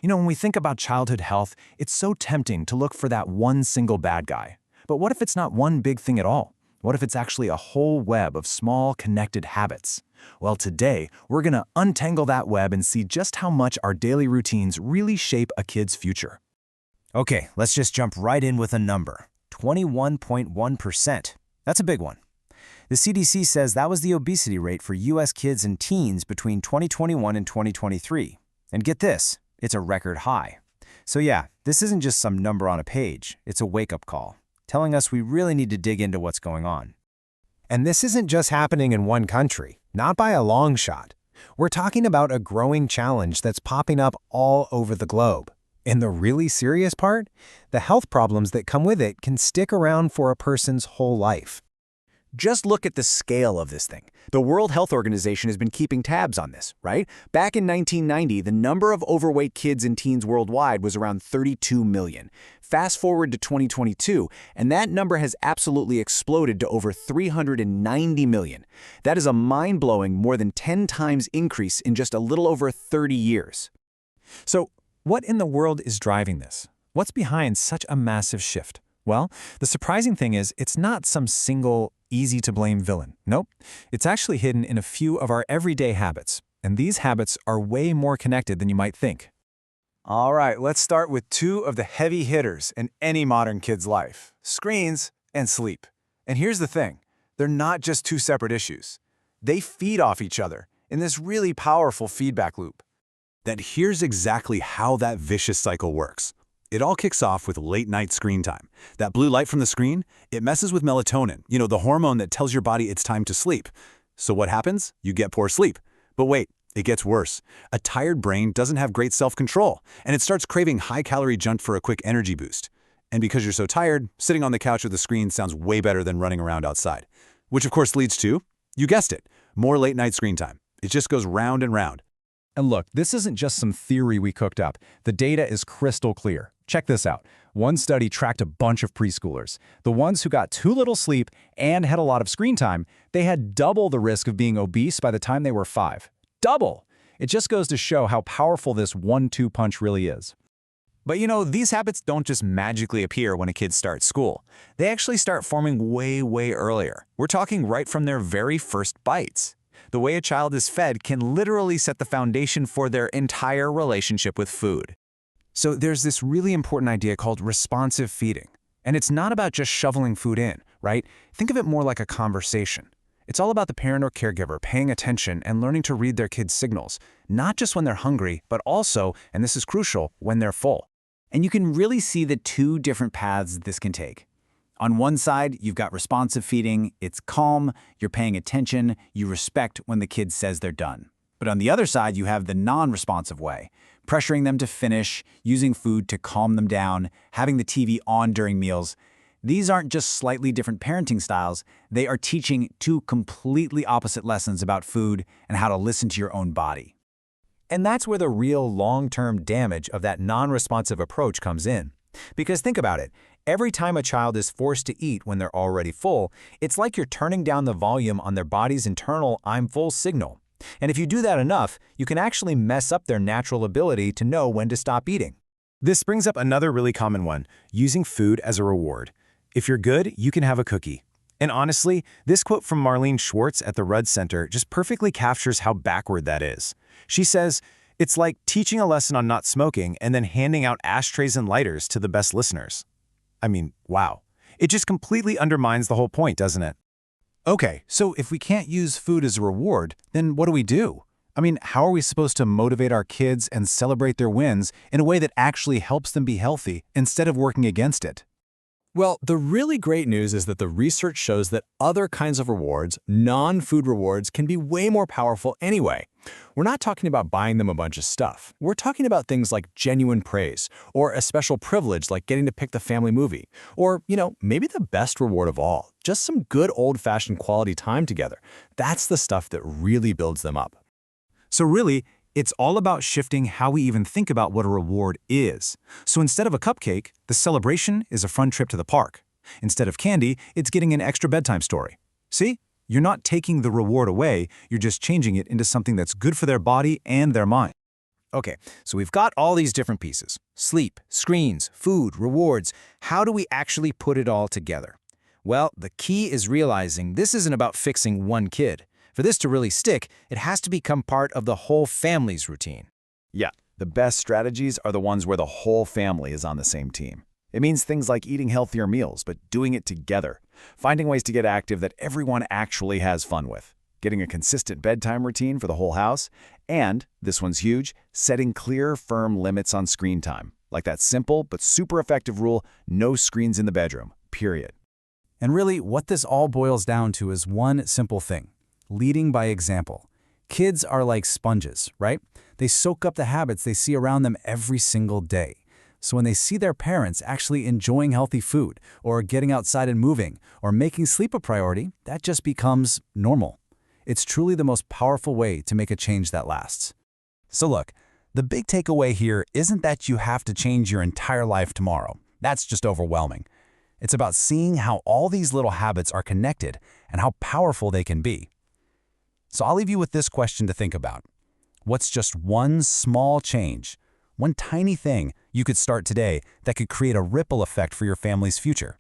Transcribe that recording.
When we think about childhood health, it's so tempting to look for that one single bad guy. But what if it's not one big thing at all? What if it's actually a whole web of small, connected habits? Well, today, we're going to untangle that web and see just how much our daily routines really shape a kid's future. Okay, let's just jump right in with a number. 21.1%. That's a big one. The CDC says that was the obesity rate for U.S. kids and teens between 2021 and 2023. And get this, it's a record high. So yeah, this isn't just some number on a page, it's a wake-up call, telling us we really need to dig into what's going on. And this isn't just happening in one country, not by a long shot. We're talking about a growing challenge that's popping up all over the globe. And the really serious part? The health problems that come with it can stick around for a person's whole life. Just look at the scale of this thing. The World Health Organization has been keeping tabs on this, right? Back in 1990, the number of overweight kids and teens worldwide was around 32 million. Fast forward to 2022, and that number has absolutely exploded to over 390 million. That is a mind-blowing more than 10 times increase in just a little over 30 years. So, what in the world is driving this? What's behind such a massive shift? Well, the surprising thing is it's not some single, easy-to-blame villain. Nope. It's actually hidden in a few of our everyday habits. And these habits are way more connected than you might think. All right, let's start with two of the heavy hitters in any modern kid's life: screens and sleep. And here's the thing, they're not just two separate issues. They feed off each other in this really powerful feedback loop. Here's exactly how that vicious cycle works. It all kicks off with late-night screen time. That blue light from the screen, it messes with melatonin, the hormone that tells your body it's time to sleep. So what happens? You get poor sleep. But wait, it gets worse. A tired brain doesn't have great self-control, and it starts craving high-calorie junk for a quick energy boost. And because you're so tired, sitting on the couch with the screen sounds way better than running around outside. Which of course leads to, you guessed it, more late-night screen time. It just goes round and round. And look, this isn't just some theory we cooked up. The data is crystal clear. Check this out. One study tracked a bunch of preschoolers. The ones who got too little sleep and had a lot of screen time, they had double the risk of being obese by the time they were 5. Double! It just goes to show how powerful this 1-2 punch really is. But these habits don't just magically appear when a kid starts school. They actually start forming way, way earlier. We're talking right from their very first bites. The way a child is fed can literally set the foundation for their entire relationship with food. So there's this really important idea called responsive feeding. And it's not about just shoveling food in, right? Think of it more like a conversation. It's all about the parent or caregiver paying attention and learning to read their kids' signals, not just when they're hungry, but also, and this is crucial, when they're full. And you can really see the two different paths this can take. On one side, you've got responsive feeding. It's calm, you're paying attention, you respect when the kid says they're done. But on the other side, you have the non-responsive way, pressuring them to finish, using food to calm them down, having the TV on during meals. These aren't just slightly different parenting styles, they are teaching two completely opposite lessons about food and how to listen to your own body. And that's where the real long-term damage of that non-responsive approach comes in. Because think about it, every time a child is forced to eat when they're already full, it's like you're turning down the volume on their body's internal "I'm full" signal. And if you do that enough, you can actually mess up their natural ability to know when to stop eating. This brings up another really common one, using food as a reward. If you're good, you can have a cookie. And honestly, this quote from Marlene Schwartz at the Rudd Center just perfectly captures how backward that is. She says, "It's like teaching a lesson on not smoking and then handing out ashtrays and lighters to the best listeners." I mean, wow. It just completely undermines the whole point, doesn't it? Okay, so if we can't use food as a reward, then what do we do? How are we supposed to motivate our kids and celebrate their wins in a way that actually helps them be healthy instead of working against it? Well, the really great news is that the research shows that other kinds of rewards, non-food rewards, can be way more powerful anyway. We're not talking about buying them a bunch of stuff. We're talking about things like genuine praise, or a special privilege like getting to pick the family movie, or, maybe the best reward of all, just some good old-fashioned quality time together. That's the stuff that really builds them up. So really, it's all about shifting how we even think about what a reward is. So instead of a cupcake, the celebration is a fun trip to the park. Instead of candy, it's getting an extra bedtime story. See? You're not taking the reward away, you're just changing it into something that's good for their body and their mind. Okay, so we've got all these different pieces. Sleep, screens, food, rewards. How do we actually put it all together? Well, the key is realizing this isn't about fixing one kid. For this to really stick, it has to become part of the whole family's routine. Yeah, the best strategies are the ones where the whole family is on the same team. It means things like eating healthier meals, but doing it together. Finding ways to get active that everyone actually has fun with. Getting a consistent bedtime routine for the whole house. And, this one's huge, setting clear, firm limits on screen time. Like that simple but super effective rule, no screens in the bedroom, period. And really, what this all boils down to is one simple thing: leading by example. Kids are like sponges, right? They soak up the habits they see around them every single day. So when they see their parents actually enjoying healthy food, or getting outside and moving, or making sleep a priority, that just becomes normal. It's truly the most powerful way to make a change that lasts. So look, the big takeaway here isn't that you have to change your entire life tomorrow. That's just overwhelming. It's about seeing how all these little habits are connected and how powerful they can be. So I'll leave you with this question to think about. What's just one small change, one tiny thing you could start today that could create a ripple effect for your family's future?